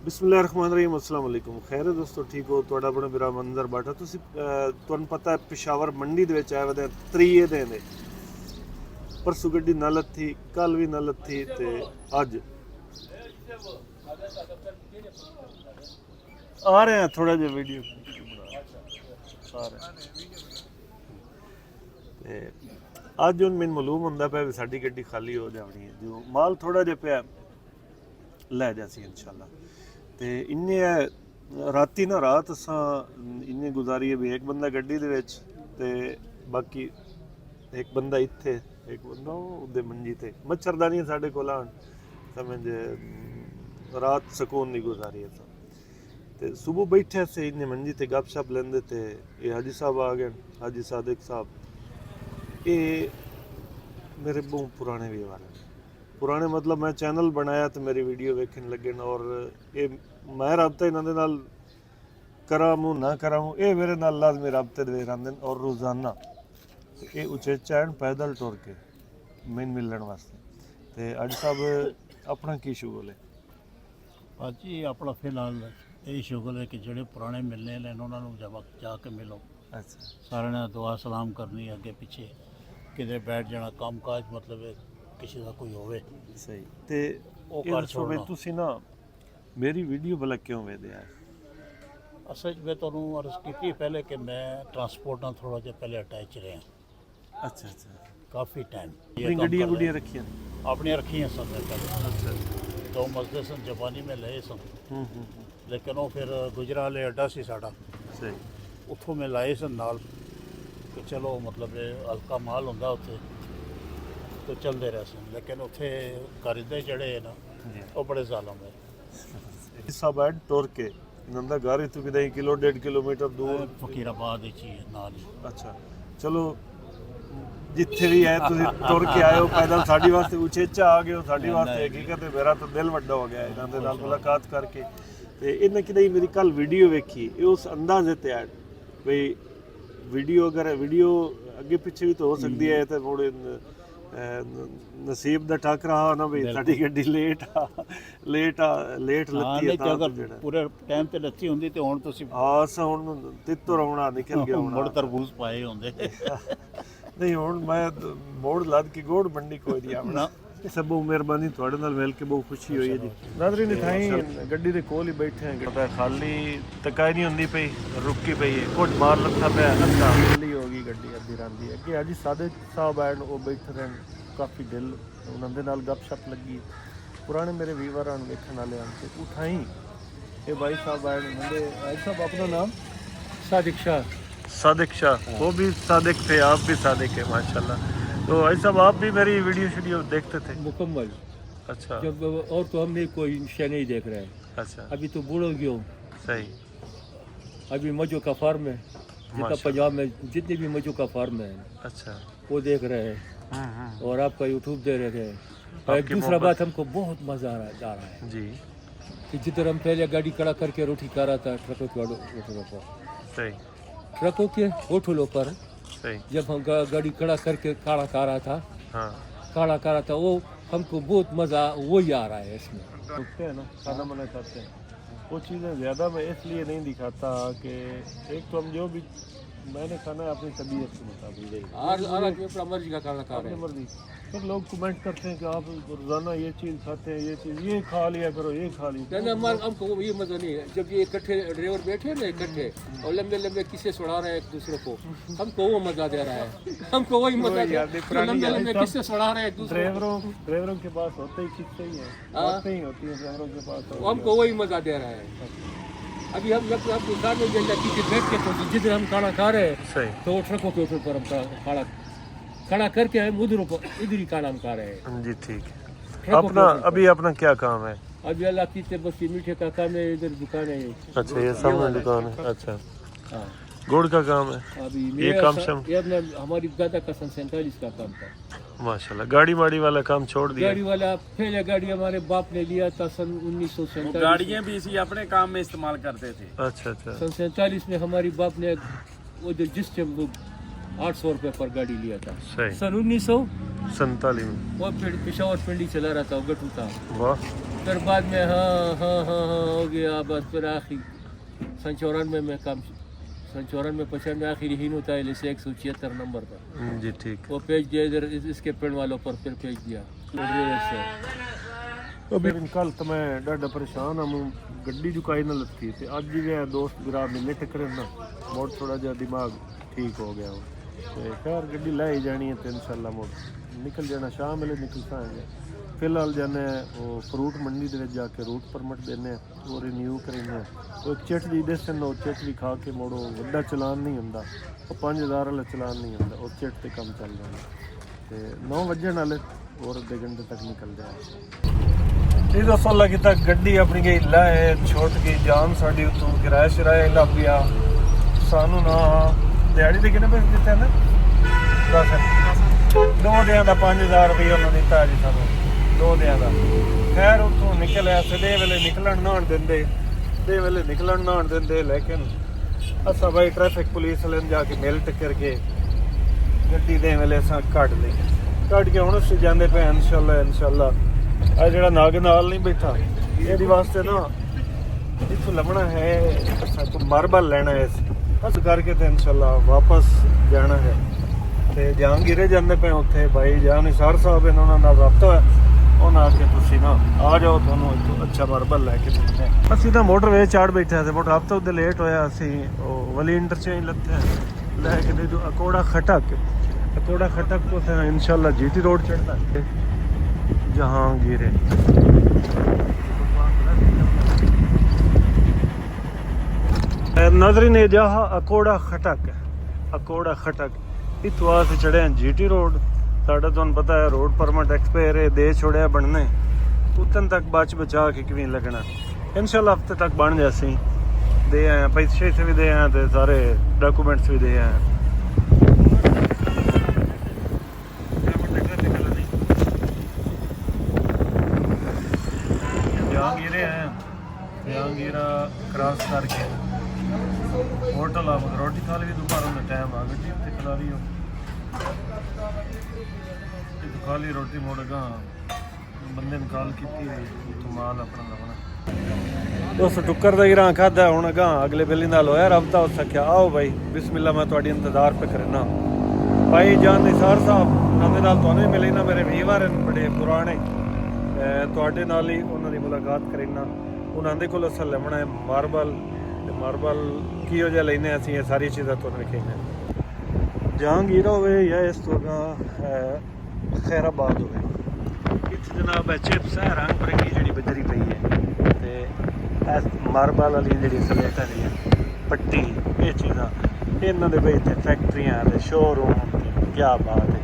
ਬਿਸਮਿਲ੍ਲਾਹਿਰਰਹਿਮਾਨਿਰਰਹੀਮ अस्सलाम वालेकुम खैर है दोस्तों ठीक हो ਤੁਹਾਡਾ ਆਪਣਾ ਮੇਰਾ ਮੰਜ਼ਰ ਬਾਟਾ ਤੁਸੀਂ ਤੁਹਾਨੂੰ ਪਤਾ ਹੈ ਪਿਸ਼ਾਵਰ ਮੰਡੀ ਦੇ ਵਿੱਚ ਆਏ ਵਦੇ ਤਰੀਏ ਦੇ ਨੇ ਪਰਸੋਂ ਗੱਡੀ ਨਾ ਲੱਥੀ ਕੱਲ ਵੀ ਨਾ ਲੱਥੀ ਤੇ ਅੱਜ ਆ ਰਹੇ ਆ ਥੋੜਾ ਜਿਹਾ ਵੀਡੀਓ ਆ ਰਹੇ ਤੇ ਅੱਜ ਹੁਣ ਮੈਨੂੰ ਮਾਲੂਮ ਹੁੰਦਾ ਪਿਆ ਵੀ ਸਾਡੀ ਗੱਡੀ ਖਾਲੀ ਹੋ ਜਾਣੀ ਹੈ ਜੋ ਮਾਲ ਥੋੜਾ ਜਿਹਾ ਪਿਆ ਲੈ ਜਾਸੀ इंशाल्लाह ਤੇ ਇੰਨੇ ਰਾਤੀ ਨਾ ਰਾਤ ਅਸਾਂ ਇੰਨੇ ਗੁਜ਼ਾਰੀ ਹੈ ਵੀ ਇੱਕ ਬੰਦਾ ਗੱਡੀ ਦੇ ਵਿੱਚ ਤੇ ਬਾਕੀ ਇੱਕ ਬੰਦਾ ਇੱਥੇ ਇੱਕ ਬੰਦਾ ਉਹਦੇ ਮੰਜੀ ਤੇ ਮੱਛਰਦਾਨੀ ਸਾਡੇ ਕੋਲ ਆਣ ਸਮਝ ਰਾਤ ਸਕੂਨ ਨਹੀਂ ਗੁਜ਼ਾਰੀ ਹੈ ਤੇ ਸਵੇਰ ਬੈਠੇ ਸੇ ਇੰਨੇ ਮੰਜੀ ਤੇ ਗੱਪਸ਼ਪ ਲੈਂਦੇ ਤੇ ਇਹ ਹਾਜੀ ਸਾਹਿਬ ਆ ਗਏ ਹਾਜੀ ਸਾਦਿਕ ਸਾਹਿਬ ਇਹ मेरे बहुत पुराने व्यवहार हैं पुराने मतलब मैं चैनल बनाया तो मेरी वीडियो वेखने लगे और ये मैं रबता इन्होंने नाल करामूँ ना करामूँ ये मेरे नाल लाजमी रबते दे रहे और रोज़ाना ये उचेचा है पैदल टुर के मैन मिलने वास्ते तो अज साहब अपना की शुगल है भाजी अपना फिलहाल यही शुगल है कि जोड़े पुराने मिलने हैं उन्होंने जब जाके मिलो अच्छा सारे ने दुआ सलाम करनी अगे पिछे किधर बैठ जाना काम काज मतलब किसी का कोई होवे सही ते वो ये कर दसो छोड़ना भी तुसी ना मेरी वीडियो भला क्यों वेदे यार असल में तो अर्ज की पहले कि मैं ट्रांसपोर्ट नाल थोड़ा जिहा पहले अटैच रहा अच्छा अच्छा काफ़ी टाइम अपनी गड्डियां गुड्डियां रखी हैं अपनी रखी हैं सब पहले अच्छा दो मसले सन जापानी में लए सन लेकिन वो फिर गुजरा वाले अड्डा सी साडा सही उत्थों में लाए सन नाल कि चलो मतलब हल्का माल होंदा उत्थे तो चलते रहे सन लेकिन उत्थे कारिंदे जड़े है ना वो बड़े जालम है सब ऐड टोर के नंदा गारी तू किदा किलो 1.5 किलोमीटर दूर फकीराबाद ही नाल ही अच्छा चलो जिथे भी है ਤੁਸੀਂ ਟੁਰ ਕੇ ਆਏ ਹੋ ਪੈਦਲ ਸਾਡੀ ਵਾਸਤੇ ਉਚੇਚਾ ਆ ਗਏ ਹੋ ਸਾਡੀ ਵਾਸਤੇ ਹਕੀਕਤ ਹੈ ਮੇਰਾ ਤਾਂ ਦਿਲ ਵੱਡਾ ਹੋ ਗਿਆ ਇਹਨਾਂ ਦੇ ਨਾਲ ਮੁਲਾਕਾਤ ਕਰਕੇ ਤੇ ਇਹਨੇ ਕਿਦਾਂ ਮੇਰੀ ਕੱਲ ਵੀਡੀਓ ਵੇਖੀ ਇਹ ਉਸ ਅੰਦਾਜ਼ੇ ਤੇ ਐਡ ਬਈ ਵੀਡੀਓ ਅਗਰ ਵੀਡੀਓ ਅੱਗੇ ਪਿੱਛੇ ਵੀ ਤਾਂ ਹੋ ਸਕਦੀ ਹੈ ਤੇ ਥੋੜੇ ਨਸੀਬ ਦਾ ਟੱਕ ਰਹਾ ਨਾ ਬਈ ਸਾਡੀ ਗੱਡੀ ਲੇਟ ਲੱਤੀ ਹੈ ਤਾਂ ਜਿਹੜਾ ਪੂਰੇ ਟਾਈਮ ਤੇ ਲੱਤੀ ਹੁੰਦੀ ਤੇ ਹੁਣ ਤੁਸੀਂ ਆਸ ਹੁਣ ਤਿੱਤੋ ਰੌਣਾ ਨਿਕਲ ਗਿਆ ਮੁੜ ਤਰਬੂਜ ਪਾਏ ਹੁੰਦੇ नहीं ਹੁਣ ਮੈਂ ਮੋੜ ਲੱਦ ਕੇ ਗੋੜ ਮੰਡੀ ਕੋਈ ਨਹੀਂ ਆਉਣਾ ਸਭ ਮਿਹਰਬਾਨੀ ਤੁਹਾਡੇ ਨਾਲ ਮਿਲ ਕੇ ਬਹੁਤ ਖੁਸ਼ੀ ਹੋਈ ਹੈ ਜੀ ਨਾਜ਼ਰੀਨ ਇਥਾਈ ਗੱਡੀ ਦੇ ਕੋਲ ਹੀ ਬੈਠੇ ਹਾਂ ਪਤਾ ਖਾਲੀ ਤਕਾਈ ਨਹੀਂ ਹੁੰਦੀ ਪਈ ਰੁਕੀ ਪਈ ਹੈ ਕੁਝ ਮਾਰ ਲੱਥਾ ਪਿਆ ਅੱਧਾ ਖਾਲੀ ਹੋ ਗਈ ਗੱਡੀ ਅੱਧੀ ਰਾਂਦੀ ਹੈ ਕਿ ਅੱਜ ਸਾਦੇ ਸਾਹਿਬ ਆਣ ਉਹ ਬੈਠੇ ਰਹਿਣ ਕਾਫੀ ਦਿਲ ਉਹਨਾਂ ਦੇ ਨਾਲ ਗੱਪਸ਼ਪ ਲੱਗੀ ਪੁਰਾਣੇ ਮੇਰੇ ਵੀਵਰਾਂ ਨੂੰ ਵੇਖਣ ਵਾਲੇ ਆਂ ਤੇ ਉਠਾਈ ਇਹ ਭਾਈ ਸਾਹਿਬ ਆਣ ਕਹਿੰਦੇ ਭਾਈ ਸਾਹਿਬ ਆਪਣਾ ਨਾਮ सादिक शाह वो भी सादिक थे आप भी सादिक है माशाल्लाह तो भाई साहब आप भी मेरी वीडियो देखते थे मुकम्मल अच्छा जब और तो हमने कोई शय नहीं देख रहे हैं अच्छा अभी तो बूढ़ो गयो सही अभी मजो का फार्म है जितना पंजाब में जितने भी मजो का फार्म है अच्छा वो देख रहे हैं और आपका यूट्यूब दे रहे हैं और दूसरा बात हमको बहुत मज़ा आ रहा है जी कि जिधर हम पहले गाड़ी खड़ा करके रोटी खा रहा था ट्रकों के होटलों पर सही ट्रकों के होटलों पर सही जब हम गाड़ी खड़ा करके खाना खा रहा था हाँ खाना खा रहा था वो हमको बहुत मज़ा वही आ रहा है इसमें रुकते हैं ना खाना मना खाते हैं वो चीज़ें ज़्यादा मैं इसलिए नहीं दिखाता कि एक तो हम जो भी मैंने खाना है अपनी तबीयत के मुताबिक अपना मर्जी का खाना खा रहे हैं मर्जी फिर लोग कमेंट करते हैं कि आप रोज़ाना ये चीज़ खाते हैं ये चीज़ ये खा लिया करो ये खा लिया हमको ये मज़ा नहीं है जब ये इकट्ठे ड्राइवर बैठे ना इकट्ठे और लंबे लंबे किस्से सुना रहे हैं एक दूसरे को हमको वो मज़ा दे रहा है हमको वही मज़ा दे रहा है लंबे लंबे किस्से सुना रहे हैं एक दूसरे ड्राइवरों के पास होते ही किस्से ही हैं बातें ही होती हैं ड्राइवरों के पास को हमको वही मज़ा दे रहा है अभी हम जब आपको खाने के बैठ के तो जिधर हम खाना खा रहे हैं तो ट्रकों के ऊपर पर हम खाना करके हम इधर ही खाना हम खा रहे हैं जी ठीक है अपना अभी अपना क्या काम है अभी अल्लाह की से बस ये मीठे का काम है इधर दुकान है अच्छा ये सामने दुकान है अच्छा हाँ गुड़ का काम है अभी ये काम शम ये अपना हमारी दादा का 47 का काम था माशाल्लाह गाड़ी वाड़ी वाला काम छोड़ दिया गाड़ी वाला पहले गाड़ी हमारे बाप ने लिया था सन 1947 गाड़ियाँ भी इसी अपने काम में इस्तेमाल करते थे अच्छा अच्छा सन 47 में हमारी बाप ने वो जिस टाइम वो 800 रुपये पर गाड़ी लिया था सही सन 1947 में वो पेशावर पिंडी चला रहा था वो गटू था वाह फिर बाद में हाँ हो गया बस। फिर आखिर सन 94 में काम, सन 94 में 95 आखिरी ही होता है से 176 नंबर पर जी ठीक वो पेज दिया इधर इसके पिंड वालों पर, फिर पेज दिया अभी कल तो मैं डाढा परेशान हाँ, गड्डी चुकाई ना लत्ती ते अज भी दोस्त बिरा मिलने टकरे ना मोड़ थोड़ा जिहा दिमाग ठीक हो गया ते खैर गड्डी लै ही जानी है तो इंशाल्लाह मोड़ निकल जाना, शाम वेले निकल पाएंगे। फिलहाल जाने वो फ्रूट मंडी दे जाके रूट परमिट देने वो रिन्यू करेंगे, वो एक चिट दी दसन वो चिट भी खा के मोड़ो वड्डा चलान नहीं हुंदा, वो 5000 वाला चलान नहीं हुंदा, वो चिट ते काम चल रहा ते 9 वजन वाले और अद्धे घंटे तक निकल जाए। ये दोस्तों अल्लाह की तक गड्डी अपनी गई लाए छोट गई जान साड़ी उतों किराया शराया लग गया सानू ना दिहाड़ी दे कितने पैसे दिते ना 10 दो दियां दा 5000 रुपये उन्होंने दिता जी सानू दो दियां दा। खैर उतों निकलिया दे वेले निकलन नहान दिंदे दे वेले निकलन नहान दिंदे, लेकिन असा भाई ट्रैफिक पुलिस वाले जाके मिल टक्कर के गड्डी दे वेले असां कट के हुण असीं जांदे पे इंशाल्लाह आ जेड़ा नाग नाल नहीं बैठा ਇਹਦੇ ਵਾਸਤੇ ना इथों लभना है असां को मार्बल लेना है बस करके तो इंशाल्लाह वापस जाना है। ਤੇ ਜਹਾਂਗੀਰੇ ਜਾਂਦੇ ਪਏ ਉੱਥੇ ਭਾਈ ਜਾਨ ਨਿਸਾਰ ਸਾਹਿਬ ਇਹਨਾਂ ਨਾਲ ਰਾਬਤਾ ਹੋਇਆ, ਉਹਨਾਂ ਆ ਕੇ ਤੁਸੀਂ ਨਾ ਆ ਜਾਓ ਤੁਹਾਨੂੰ ਇੱਕ ਅੱਛਾ ਮਾਰਬਲ ਲੈ ਕੇ ਦਿੰਦੇ। ਅਸੀਂ ਤਾਂ ਮੋਟਰਵੇ ਚਾੜ ਬੈਠੇ ਸੀ, ਮੋਟਰ ਰਾਬਤਾ ਉਹਦੇ ਲੇਟ ਹੋਇਆ, ਅਸੀਂ ਉਹ ਵਲੀ ਇੰਟਰਚੇਂਜ ਲੱਤੇ ਲੈ ਕੇ ਦੇ ਜੋ ਅਕੋੜਾ ਖਟਕ ਤੋਂ ਫਿਰ ਇਨਸ਼ਾਅੱਲਾ ਜੀਟੀ ਰੋਡ ਚੜਦਾ ਹੈ जहांगीरे। नजरी ने जहा अकोड़ा खटक इतों अस चढ़े हैं जीटी रोड, साढ़ा तुहानू पता है रोड परमिट एक्सपायर है, दे छोड़िया बनने उतन तक बचा के किवें लगना, इंशाल्लाह हफ्ते तक बन जासी, दे आए पैसे भी दे आए तो सारे डॉक्यूमेंट्स भी दे आए। जहांगीरा क्रॉस करके होटल आ रोटी खा ली, दोपहर का टाइम आ गई उत्ते खिला ली खा ली रोटी, मुड़ गा बंदे ने कॉल की माल अपना लभना दोस्त टुक्कर का गिरा खादा हूँ अगा अगले बेली नाल होया रबता उस आख्या आओ भाई बिस्मिल्लाह मैं थोड़ी इंतजार पे करना। भाई जान निसार साहब उन्होंने नाल तुहानू मिले ना, मेरे वीवर बड़े पुराने ਤੁਹਾਡੇ ਨਾਲ ਹੀ ਉਹਨਾਂ ਦੀ ਮੁਲਾਕਾਤ ਕਰਨਾ। ਉਹਨਾਂ ਦੇ ਕੋਲ ਅਸਲ ਲੈਣਾ ਹੈ ਮਾਰਬਲ, ਤੇ ਮਾਰਬਲ ਕਿਹੋ ਜਿਹਾ ਲੈਣੇ ਅਸੀਂ ਇਹ ਸਾਰੀ ਚੀਜ਼ਾਂ ਤੁਹਾਨੂੰ ਵਿਖਾਈਆਂ। ਜਹਾਂਗੀਰ ਹੋਵੇ ਜਾਂ ਇਸ ਤੋਂ ਹੈ ਖੈਰਾਬਾਦ ਹੋਵੇ, ਇੱਥੇ ਜਨਾਬ ਹੈ ਚਿਪਸ ਹੈ ਰੰਗ ਬਰੰਗੀ ਜਿਹੜੀ ਬਜਰੀ ਪਈ ਹੈ, ਤੇ ਇਸ ਮਾਰਬਲ ਵਾਲੀ ਜਿਹੜੀ ਸਲੇਟ ਵਾਲੀ ਹੈ ਪੱਟੀ, ਇਹ ਚੀਜ਼ਾਂ ਇਹਨਾਂ ਦੇ ਬਈ ਇੱਥੇ ਫੈਕਟਰੀਆਂ ਤੇ ਸ਼ੋਰੂਮ, ਕੀ ਬਾਤ